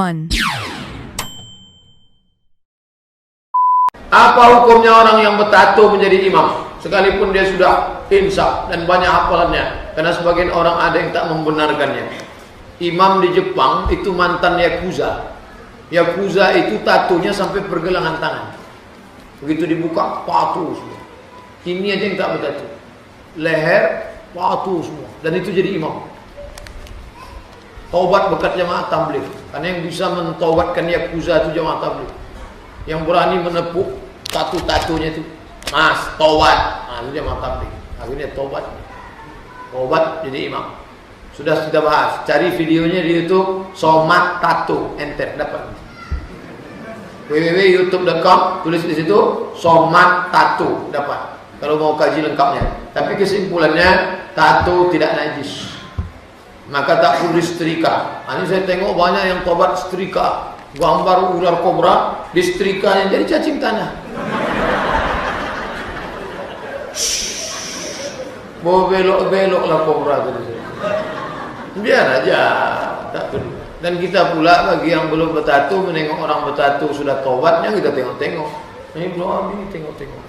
1. Apa hukumnya orang yang bertato menjadi imam sekalipun dia sudah insaf dan banyak hafalannya? Karena sebagian orang ada yang tak membenarkannya. Imam di Jepang itu mantan Yakuza. Yakuza itu tatonya sampai pergelangan tangan. Begitu dibuka, tato semua. Ini aja yang tak bertato. Leher, tato semua. Dan itu jadi imam. Taubat berkat jamaah tabligh. Karena yang bisa mentaubatkan Yakuza itu jamaah tabligh. Yang berani menepuk tatu-tatunya itu, mas, taubat. Nah, itu jamaah tabligh. Akhirnya taubat. Taubat jadi imam. Sudah kita bahas. Cari videonya di YouTube, Somad Tato, enter dapat. www.youtube.com, tulis di situ Somad Tato, dapat. Kalau mau kaji lengkapnya. Tapi kesimpulannya, tato tidak najis. Maka tak perlu disetrika. Ini saya tengok banyak yang tobat setrika, gambar ular kobra, disetrikanya jadi cacing tanah. Mau belok-beloklah kobra tadi. Biar aja, tak perlu. Dan kita pula bagi yang belum bertato, menengok orang bertato sudah tobatnya, kita tengok-tengok. Ini belum, ini tengok-tengok.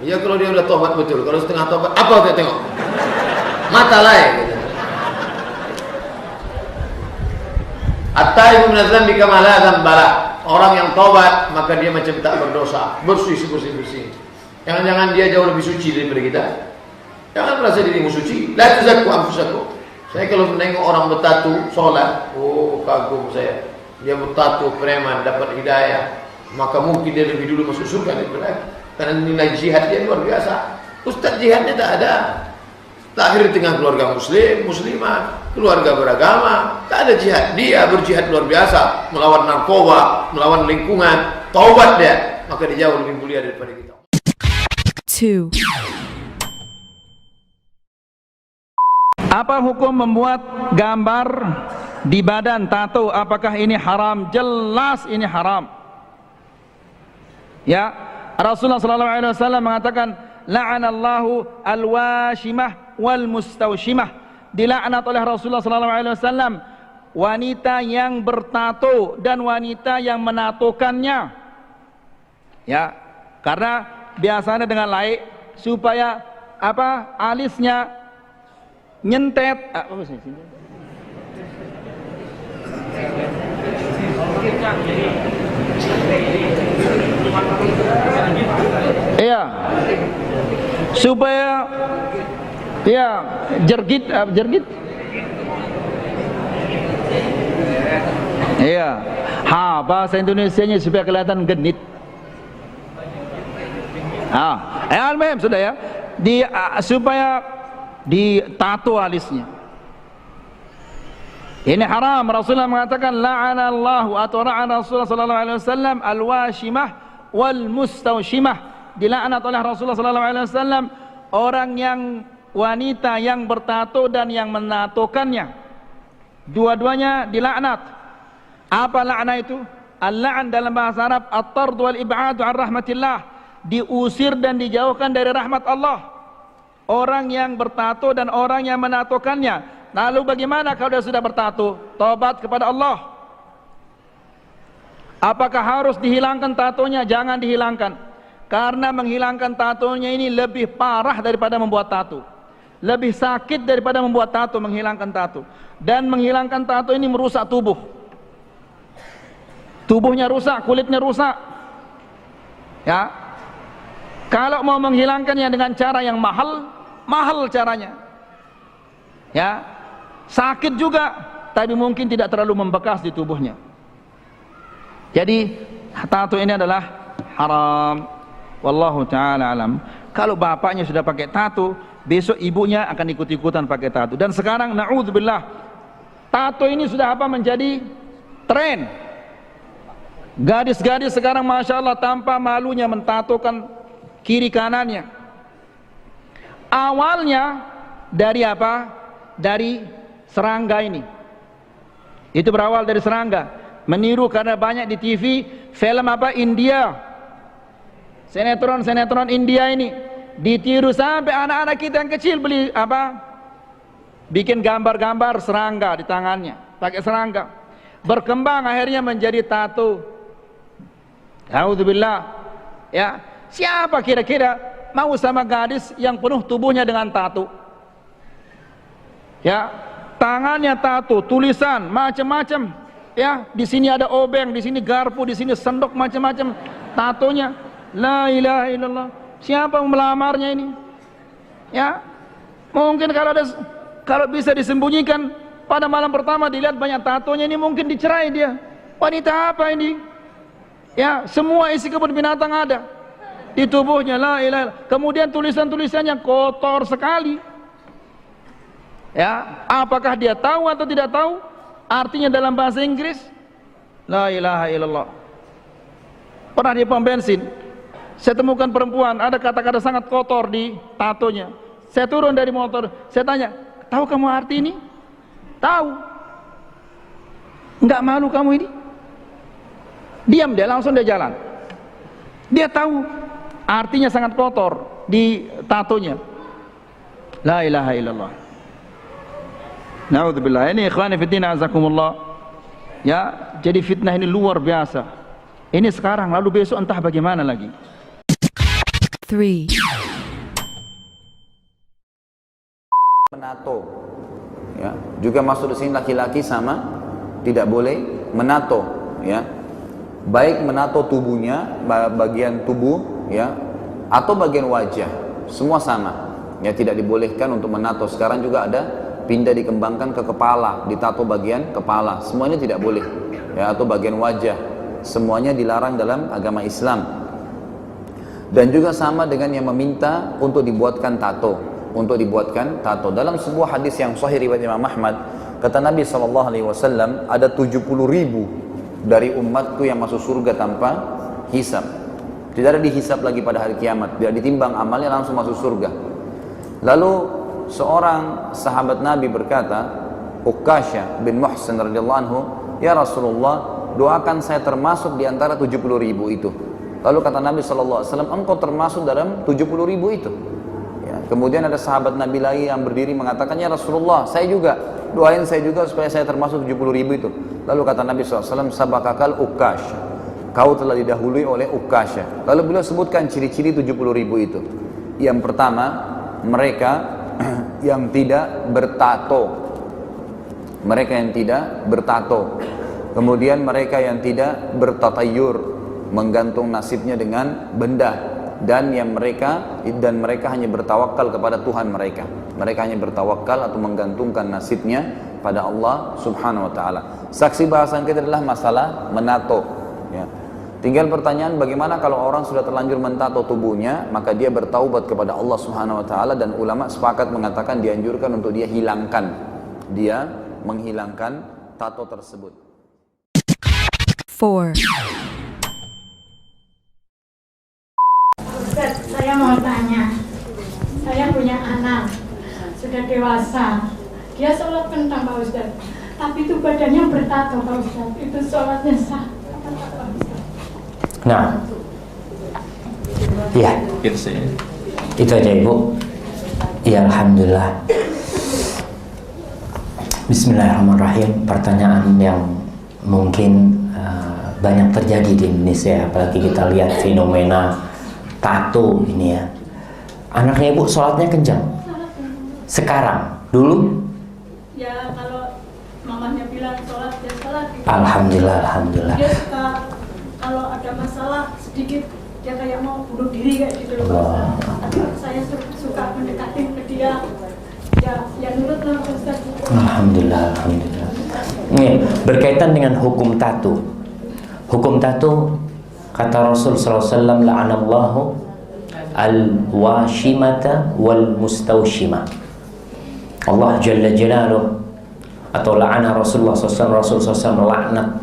Ya kalau dia udah tobat betul, kalau setengah tobat, apa kita tengok? Mata lain. At-taibu minadz-dzambi kama la dzambala. Orang yang tobat maka dia macam tak berdosa, bersih. Jangan-jangan dia jauh lebih suci daripada kita. Jangan merasa dirimu suci. La tuzakku anfusakum. Saya kalau menengok orang bertatu sholat, oh kagum saya. Dia bertatu preman dapat hidayah, maka mungkin dia lebih dulu masuk surga daripada. Karena nilai jihad dia luar biasa. Ustaz jihadnya tak ada. Lahir di tengah keluarga muslim, muslimah, keluarga beragama, tak ada jihad. Dia berjihad luar biasa, melawan narkoba, melawan lingkungan, taubat dia, maka dia jauh lebih mulia daripada kita. 2. Apa hukum membuat gambar di badan tato? Apakah ini haram? Jelas ini haram. Ya, Rasulullah SAW mengatakan, la'anallahu al-washimah wal mustawshimah. Dilaknat oleh Rasulullah SAW wanita yang bertato dan wanita yang menatokannya. Ya, karena biasanya dengan laik supaya apa? Alisnya nyentet. Iya, supaya ya jergit. Iya, bahasa Indonesianya supaya kelihatan genit. Al-muhim sudah ya, supaya ditato alisnya. Ini haram. Rasulullah mengatakan la'anallahu atau la'ana Rasulullah sallallahu alaihi wasallam al-washimah wal mustawshimah. Dilaknat oleh Rasulullah sallallahu alaihi wasallam orang yang wanita yang bertato dan yang menatokannya. Dua-duanya dilaknat. Apa laknat itu? Al-la'n dalam bahasa Arab at-tard wal ib'ad 'an rahmatillah, diusir dan dijauhkan dari rahmat Allah. Orang yang bertato dan orang yang menatokannya. Lalu bagaimana kalau dia sudah bertato? Tobat kepada Allah. Apakah harus dihilangkan tatonya? Jangan dihilangkan. Karena menghilangkan tatonya ini lebih parah daripada membuat tato. Lebih sakit daripada membuat tato, menghilangkan tato. Dan menghilangkan tato ini merusak tubuh. Tubuhnya rusak, kulitnya rusak. Ya. Kalau mau menghilangkannya dengan cara yang mahal caranya. Ya. Sakit juga, tapi mungkin tidak terlalu membekas di tubuhnya. Jadi tato ini adalah haram. Wallahu ta'ala alam. Kalau bapaknya sudah pakai tato, besok ibunya akan ikut-ikutan pakai tato. Dan sekarang na'udzubillah, tato ini sudah menjadi tren. Gadis-gadis sekarang Masya Allah tanpa malunya mentatokan kiri kanannya. Awalnya dari apa? Dari serangga ini. Itu berawal dari serangga. Meniru karena banyak di TV film apa India, sinetron India ini ditiru sampai anak-anak kita yang kecil beli apa? Bikin gambar-gambar serangga di tangannya. pakai serangga. Berkembang akhirnya menjadi tato. A'udzubillah. Ya, siapa kira-kira mau sama gadis yang penuh tubuhnya dengan tato? Ya, tangannya tato, tulisan macam-macam. Ya, di sini ada obeng, di sini garpu, di sini sendok, macam-macam tatonya. La ilaha illallah. Siapa mau melamarnya ini? Ya, mungkin kalau bisa disembunyikan pada malam pertama dilihat banyak tatonya, ini mungkin dicerai dia. Wanita apa ini? Ya, semua isi kebun binatang ada di tubuhnya. La ilaha illallah. Kemudian tulisan-tulisannya kotor sekali. Ya, apakah dia tahu atau tidak tahu artinya dalam bahasa Inggris? La ilaha illallah. Pernah di pom bensin, saya temukan perempuan ada kata-kata sangat kotor di tatonya. Saya turun dari motor, saya tanya, tahu kamu arti ini? Tahu. Enggak malu kamu ini? Diam dia, langsung dia jalan. Dia tahu artinya sangat kotor di tatonya. La ilaha illallah. Na'udzubillah. Ini ikhwani fiddin azakumullah. Ya, jadi fitnah ini luar biasa. Ini sekarang, lalu besok entah bagaimana lagi. 3, Menato, ya, juga masuk di sini laki-laki sama tidak boleh menato, ya, baik menato tubuhnya, bagian tubuh, ya, atau bagian wajah, semua sama, ya, tidak dibolehkan untuk menato. Sekarang juga ada pindah dikembangkan ke kepala, ditato bagian kepala, semuanya tidak boleh, ya, atau bagian wajah, semuanya dilarang dalam agama Islam. Dan juga sama dengan yang meminta untuk dibuatkan tato, dalam sebuah hadis yang sahih riwayat Imam Ahmad, kata Nabi SAW, ada 70.000 dari umatku yang masuk surga tanpa hisab. Tidak ada dihisab lagi pada hari kiamat, tidak ditimbang amalnya, langsung masuk surga. Lalu seorang sahabat Nabi berkata, Uqasha bin Muhsin radhiyallahu anhu, ya Rasulullah, doakan saya termasuk di antara 70.000 itu. Lalu kata Nabi SAW, engkau termasuk dalam 70.000 itu. Ya, kemudian ada sahabat Nabi lagi yang berdiri mengatakan, ya Rasulullah, saya juga, doain saya juga supaya saya termasuk 70.000 itu. Lalu kata Nabi SAW, sabakakal Uqasha, kau telah didahului oleh Uqasha. Lalu beliau sebutkan ciri-ciri 70.000 itu. Yang pertama, mereka yang tidak bertato. Kemudian mereka yang tidak bertatayur, menggantung nasibnya dengan benda, dan mereka hanya bertawakal kepada Tuhan mereka. Mereka hanya bertawakal atau menggantungkan nasibnya pada Allah Subhanahu wa taala. Saksi bahasan kita adalah masalah menato, ya. Tinggal pertanyaan, bagaimana kalau orang sudah terlanjur mentato tubuhnya, maka dia bertaubat kepada Allah Subhanahu wa taala, dan ulama sepakat mengatakan dianjurkan untuk dia menghilangkan tato tersebut. 4, Ustaz, saya mau tanya, saya punya anak, sudah dewasa, dia sholat kentang Pak Ustaz, tapi itu badannya bertato Pak Ustaz, itu sholatnya sah? Nah, ya, itu aja Ibu. Ya, Alhamdulillah. Bismillahirrahmanirrahim. Pertanyaan yang mungkin banyak terjadi di Indonesia, apalagi kita lihat fenomena tato ini ya. Anaknya Ibu sholatnya kencang sekarang, dulu? Ya, kalau mamanya bilang sholat, dia sholat gitu. Alhamdulillah. Dia suka, kalau ada masalah sedikit, dia kayak mau bunuh diri kayak gitu loh. Saya suka mendekatin ke dia, ya nurut lah Ustaz. Alhamdulillah. Ini berkaitan dengan hukum tato. Hukum tato, kata Rasul SAW, la'anallahu al-washimata wal-mustawshimah. Allah Jalla Jalaluh, atau la'ana Rasulullah SAW melaknat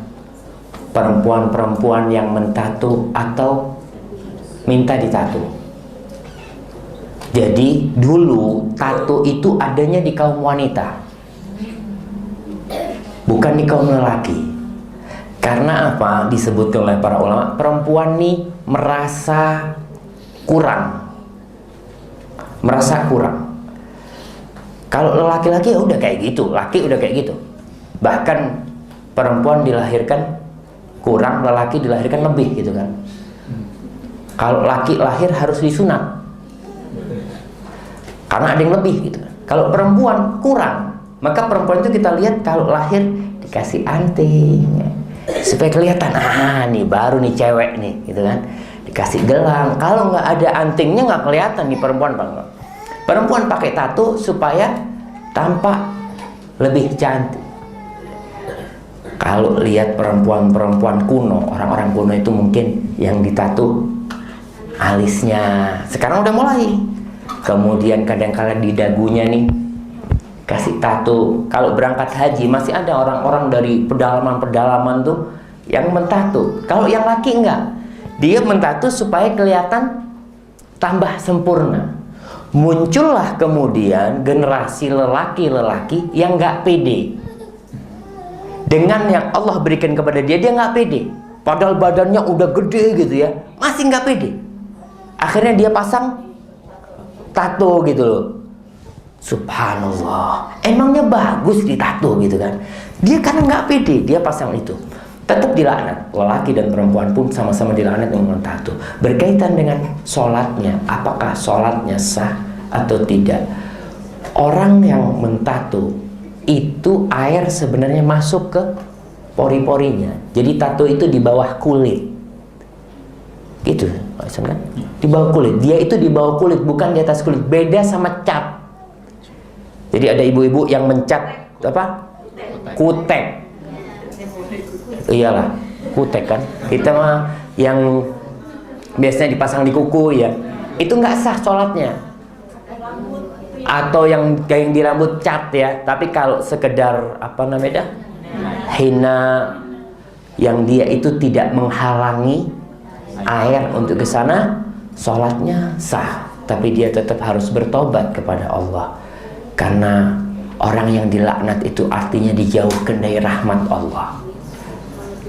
perempuan-perempuan yang mentato atau minta ditato. Jadi dulu tato itu adanya di kaum wanita, bukan di kaum lelaki. Karena apa? Disebutkan oleh para ulama, perempuan nih merasa kurang. Kalau laki-laki ya udah kayak gitu, laki udah kayak gitu. Bahkan perempuan dilahirkan kurang, lelaki dilahirkan lebih gitu kan. Kalau laki lahir harus disunat karena ada yang lebih gitu kan. Kalau perempuan kurang, maka perempuan itu kita lihat kalau lahir dikasih anting supaya kelihatan, nih baru nih cewek nih gitu kan. Dikasih gelang, kalau nggak ada antingnya nggak kelihatan nih perempuan bang. Perempuan pakai tato supaya tampak lebih cantik. Kalau lihat perempuan-perempuan kuno, orang-orang kuno itu mungkin yang ditato alisnya, sekarang udah mulai. Kemudian kadang-kadang di dagunya nih kasih tato. Kalau berangkat haji masih ada orang-orang dari pedalaman-pedalaman tuh yang mentato. Kalau yang laki enggak, dia mentato supaya kelihatan tambah sempurna. Muncullah kemudian generasi lelaki-lelaki yang enggak pede dengan yang Allah berikan kepada dia. Dia nggak pede, padahal badannya udah gede gitu ya, masih nggak pede. Akhirnya dia pasang tato gitu loh. Subhanallah, emangnya bagus ditato gitu kan. Dia karena nggak pede, dia pasang itu. Tetap dilaknat. Lelaki dan perempuan pun sama-sama dilaknat dengan tato. Berkaitan dengan sholatnya, apakah sholatnya sah atau tidak. Orang yang mentato itu air sebenarnya masuk ke pori-porinya. Jadi tato itu di bawah kulit. Gitu, kan? Di bawah kulit. Dia itu di bawah kulit, bukan di atas kulit. Beda sama cat. Jadi ada ibu-ibu yang mencat apa? Kutek. Iyalah, kutek kan. Kita mah yang biasanya dipasang di kuku ya. Itu nggak sah sholatnya. Atau yang kayak di rambut cat ya. Tapi kalau sekedar apa namanya? Hina, yang dia itu tidak menghalangi air untuk ke sana, sholatnya sah. Tapi dia tetap harus bertobat kepada Allah. Karena orang yang dilaknat itu artinya dijauhkan dari rahmat Allah.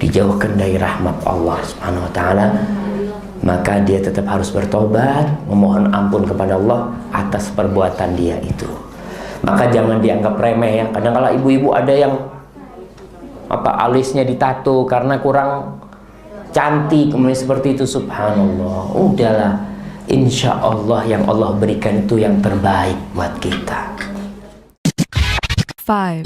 Dijauhkan dari rahmat Allah Subhanahu wa ta'ala. Maka dia tetap harus bertobat, memohon ampun kepada Allah atas perbuatan dia itu. Maka jangan dianggap remeh ya. Kadang-kala ibu-ibu ada yang alisnya ditato karena kurang cantik, kemudian seperti itu. Subhanallah, udahlah, insya Allah yang Allah berikan itu yang terbaik buat kita. 5,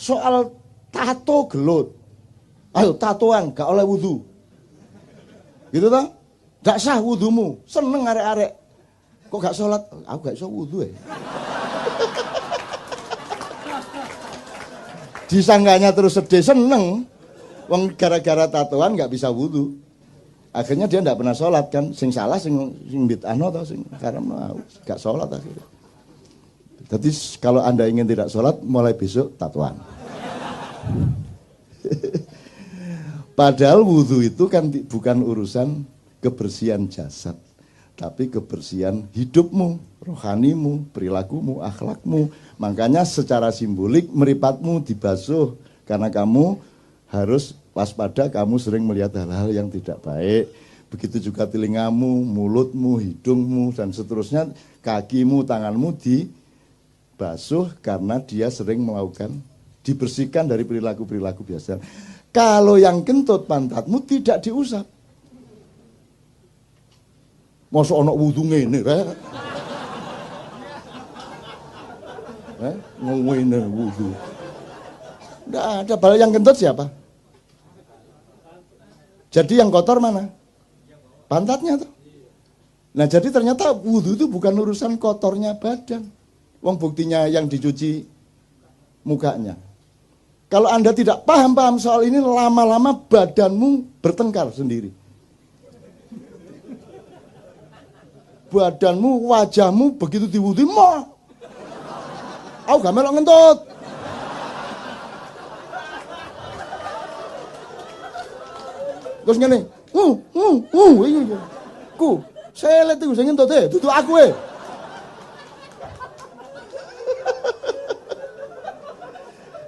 Soal tato gelut. Ayo tatoan gak oleh wudu. Gitu toh? Gak sah wudumu. Seneng arek-arek. Kok gak sholat? Aku gak iso wudu ya. Disangganya terus sedih, seneng. Wong gara-gara tatoan gak bisa wudu. Akhirnya dia gak pernah sholat kan. Sing salah sing bid'ahno atau sing karena gak sholat akhirnya. Jadi kalau Anda ingin tidak sholat, mulai besok tatoan. Padahal wudhu itu kan bukan urusan kebersihan jasad, tapi kebersihan hidupmu, rohanimu, perilakumu, akhlakmu. Makanya secara simbolik meripatmu dibasuh, karena kamu harus waspada, kamu sering melihat hal-hal yang tidak baik. Begitu juga telingamu, mulutmu, hidungmu, dan seterusnya, kakimu, tanganmu dibasuh karena dia sering melakukan, dibersihkan dari perilaku-perilaku biasa. Kalau yang kentut pantatmu tidak diusap. Masa ana wudu ngene rek. Ngene wudu. Enggak ada. Bal yang kentut siapa? Jadi yang kotor mana? Pantatnya tuh. Nah, jadi ternyata wudu itu bukan urusan kotornya badan. Wong buktinya yang dicuci mukanya. Kalau Anda tidak paham soal ini, lama-lama badanmu bertengkar sendiri. Badanmu, wajahmu begitu diwudhu, aku gak melok ngentut. Terus ngene, saya lihat itu saya ngentut duduk aku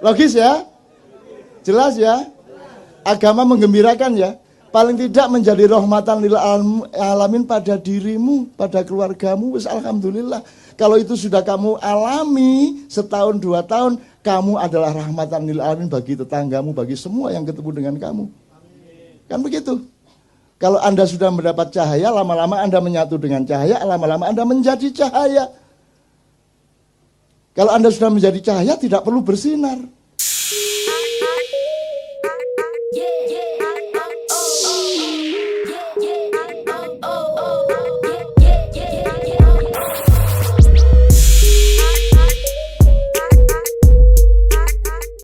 Logis ya? Jelas ya? Agama menggembirakan ya? paling tidak menjadi rahmatan lil alamin pada dirimu, pada keluargamu, wis alhamdulillah. Kalau itu sudah kamu alami setahun 2 tahun, kamu adalah rahmatan lil alamin bagi tetanggamu, bagi semua yang ketemu dengan kamu. Kan begitu. Kalau Anda sudah mendapat cahaya, lama-lama Anda menyatu dengan cahaya, lama-lama Anda menjadi cahaya. Kalau Anda sudah menjadi cahaya, tidak perlu bersinar.